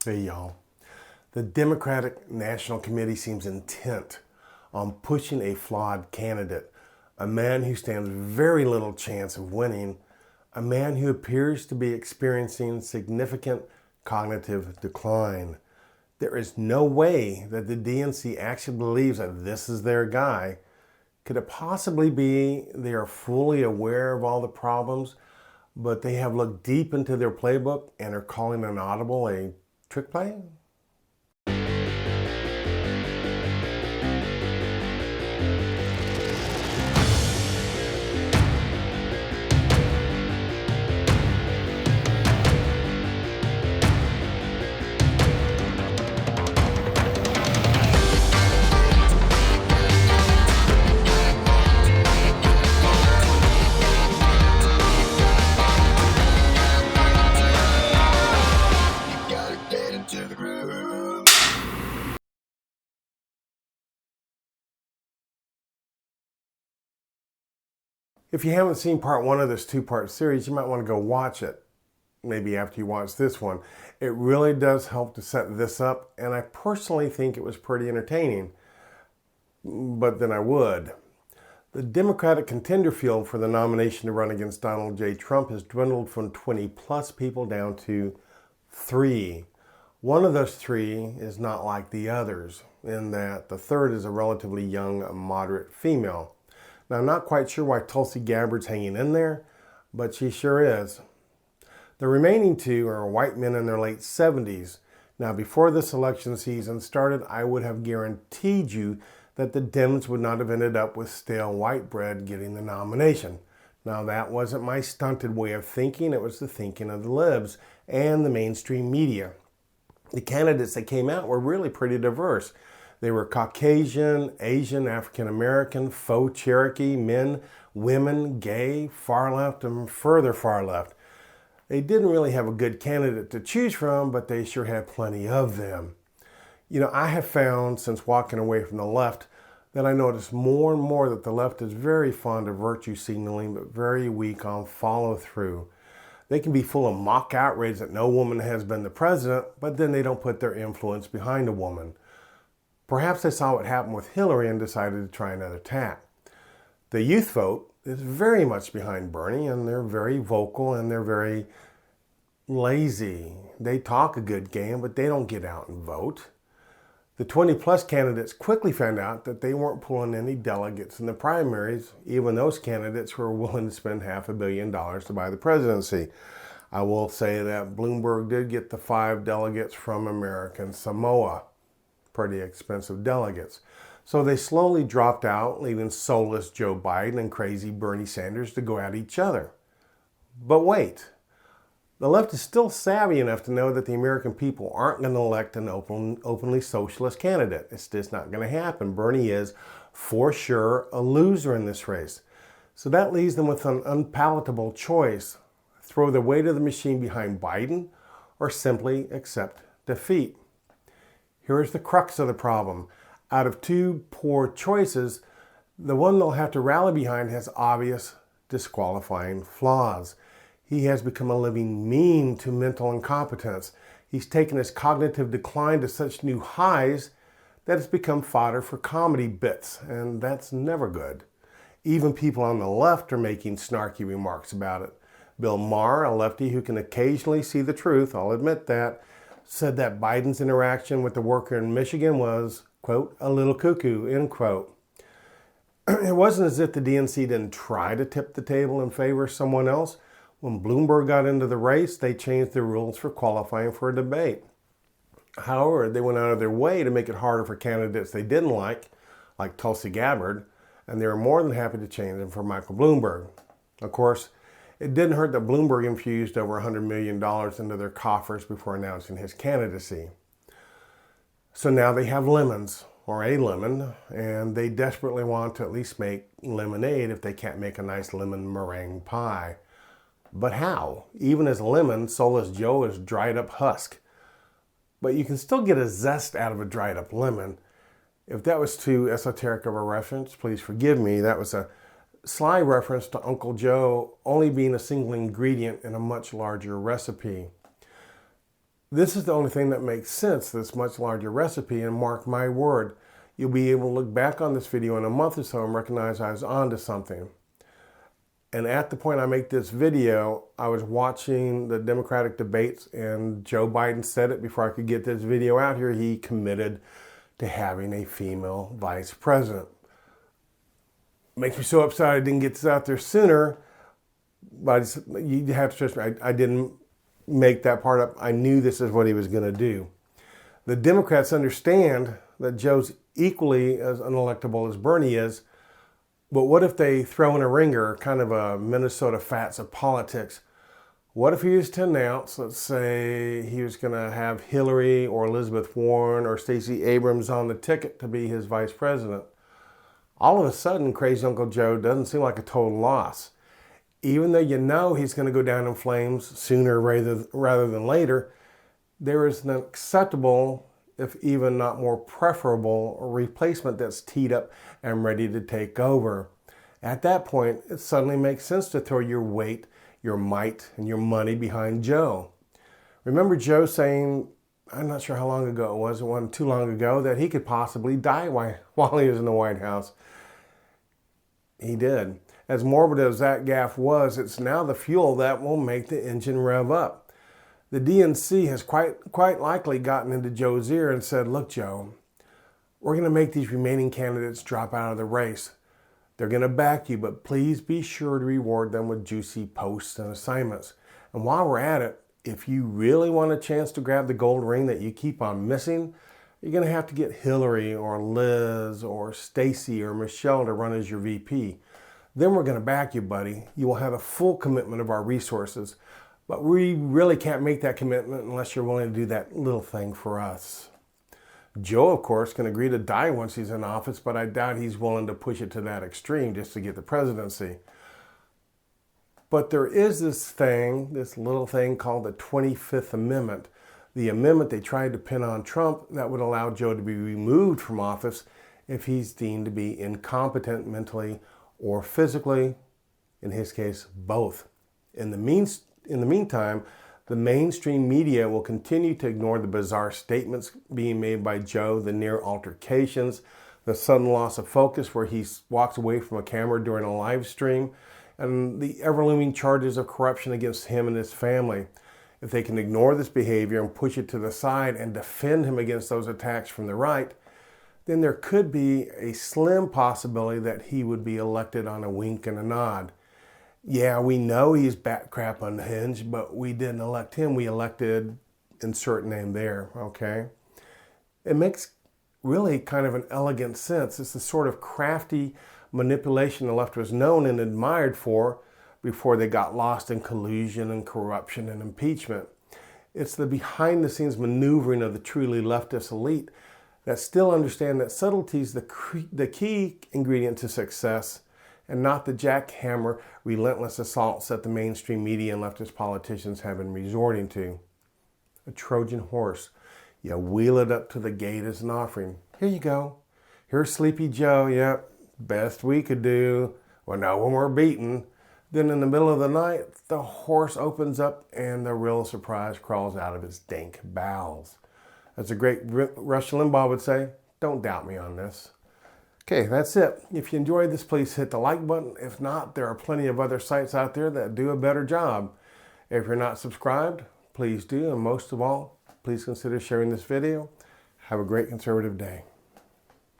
Hey, y'all. The Democratic National Committee seems intent on pushing a flawed candidate, a man who stands very little chance of winning, a man who appears to be experiencing significant cognitive decline. There is no way that the DNC actually believes that this is their guy. Could it possibly be they are fully aware of all the problems, but they have looked deep into their playbook and are calling an audible a trick play? If you haven't seen part one of this two-part series, you might want to go watch it, maybe after you watch this one. It really does help to set this up, and I personally think it was pretty entertaining, but then I would. The Democratic contender field for the nomination to run against Donald J. Trump has dwindled from 20 plus people down to 3. One of those 3 is not like the others, in that the third is a relatively young, moderate female. Now, I'm not quite sure why Tulsi Gabbard's hanging in there, but she sure is. The remaining 2 are white men in their late 70s. Now, before this election season started, I would have guaranteed you that the Dems would not have ended up with stale white bread getting the nomination. Now, that wasn't my stunted way of thinking. It was the thinking of the libs and the mainstream media. The candidates that came out were really pretty diverse. They were Caucasian, Asian, African American, faux Cherokee, men, women, gay, far left, and further far left. They didn't really have a good candidate to choose from, but they sure had plenty of them. You know, I have found since walking away from the left that I notice more and more that the left is very fond of virtue signaling, but very weak on follow through. They can be full of mock outrage that no woman has been the president, but then they don't put their influence behind a woman. Perhaps they saw what happened with Hillary and decided to try another tack. The youth vote is very much behind Bernie, and they're very vocal and they're very lazy. They talk a good game, but they don't get out and vote. The 20-plus candidates quickly found out that they weren't pulling any delegates in the primaries, even those candidates who were willing to spend $500 million to buy the presidency. I will say that Bloomberg did get the 5 delegates from American Samoa. Pretty expensive delegates. So they slowly dropped out, leaving soulless Joe Biden and crazy Bernie Sanders to go at each other. But wait, the left is still savvy enough to know that the American people aren't going to elect an openly socialist candidate. It's just not going to happen. Bernie is, for sure, a loser in this race. So that leaves them with an unpalatable choice. Throw the weight of the machine behind Biden or simply accept defeat. Here's the crux of the problem. Out of 2 poor choices, the one they'll have to rally behind has obvious disqualifying flaws. He has become a living meme to mental incompetence. He's taken his cognitive decline to such new highs that it's become fodder for comedy bits, and that's never good. Even people on the left are making snarky remarks about it. Bill Maher, a lefty who can occasionally see the truth, I'll admit that, said that Biden's interaction with the worker in Michigan was, quote, a little cuckoo, end quote. It wasn't as if the DNC didn't try to tip the table in favor of someone else. When Bloomberg got into the race, they changed the rules for qualifying for a debate. However, they went out of their way to make it harder for candidates they didn't like Tulsi Gabbard, and they were more than happy to change them for Michael Bloomberg. Of course, it didn't hurt that Bloomberg infused over $100 million into their coffers before announcing his candidacy. So now they have lemons, or a lemon, and they desperately want to at least make lemonade if they can't make a nice lemon meringue pie. But how? Even as lemon, soulless Joe is dried up husk. But you can still get a zest out of a dried up lemon. If that was too esoteric of a reference, please forgive me. That was a sly reference to Uncle Joe only being a single ingredient in a much larger recipe. This is the only thing that makes sense, this much larger recipe, and mark my word, you'll be able to look back on this video in a month or so and recognize I was onto something. And at the point I make this video, I was watching the Democratic debates, and Joe Biden said it before I could get this video out here. He committed to having a female vice president. Makes me so upset I didn't get this out there sooner, but you have to trust me, I didn't make that part up. I knew this is what he was going to do. The Democrats understand that Joe's equally as unelectable as Bernie is, but what if they throw in a ringer, kind of a Minnesota Fats of politics? What if he was to announce, let's say he was going to have Hillary or Elizabeth Warren or Stacey Abrams on the ticket to be his vice president? All of a sudden, crazy Uncle Joe doesn't seem like a total loss. Even though you know he's going to go down in flames sooner rather than later, there is an acceptable, if even not more preferable, replacement that's teed up and ready to take over. At that point, it suddenly makes sense to throw your weight, your might, and your money behind Joe. Remember Joe saying, I'm not sure how long ago it wasn't too long ago, that he could possibly die while he was in the White House. He did. As morbid as that gaffe was, it's now the fuel that will make the engine rev up. The DNC has quite likely gotten into Joe's ear and said, look, Joe, we're going to make these remaining candidates drop out of the race. They're going to back you, but please be sure to reward them with juicy posts and assignments. And while we're at it, if you really want a chance to grab the gold ring that you keep on missing, you're going to have to get Hillary or Liz or Stacey or Michelle to run as your VP. Then we're going to back you, buddy. You will have a full commitment of our resources. But we really can't make that commitment unless you're willing to do that little thing for us. Joe, of course, can agree to die once he's in office, but I doubt he's willing to push it to that extreme just to get the presidency. But there is this little thing called the 25th Amendment. The amendment they tried to pin on Trump that would allow Joe to be removed from office if he's deemed to be incompetent mentally or physically, in his case, both. In the meantime, the mainstream media will continue to ignore the bizarre statements being made by Joe, the near altercations, the sudden loss of focus where he walks away from a camera during a live stream, and the ever-looming charges of corruption against him and his family. If they can ignore this behavior and push it to the side and defend him against those attacks from the right, then there could be a slim possibility that he would be elected on a wink and a nod. Yeah, we know he's bat crap unhinged, but we didn't elect him. We elected insert name there, okay? It makes really kind of an elegant sense. It's the sort of crafty manipulation the left was known and admired for before they got lost in collusion and corruption and impeachment. It's the behind-the-scenes maneuvering of the truly leftist elite that still understand that subtlety is the key ingredient to success and not the jackhammer, relentless assaults that the mainstream media and leftist politicians have been resorting to. A Trojan horse. You wheel it up to the gate as an offering. Here you go. Here's Sleepy Joe. Yep, best we could do. Well, no, when we're beaten. Then in the middle of the night, the horse opens up and the real surprise crawls out of its dank bowels. As the great Rush Limbaugh would say, don't doubt me on this. Okay, that's it. If you enjoyed this, please hit the like button. If not, there are plenty of other sites out there that do a better job. If you're not subscribed, please do. And most of all, please consider sharing this video. Have a great conservative day.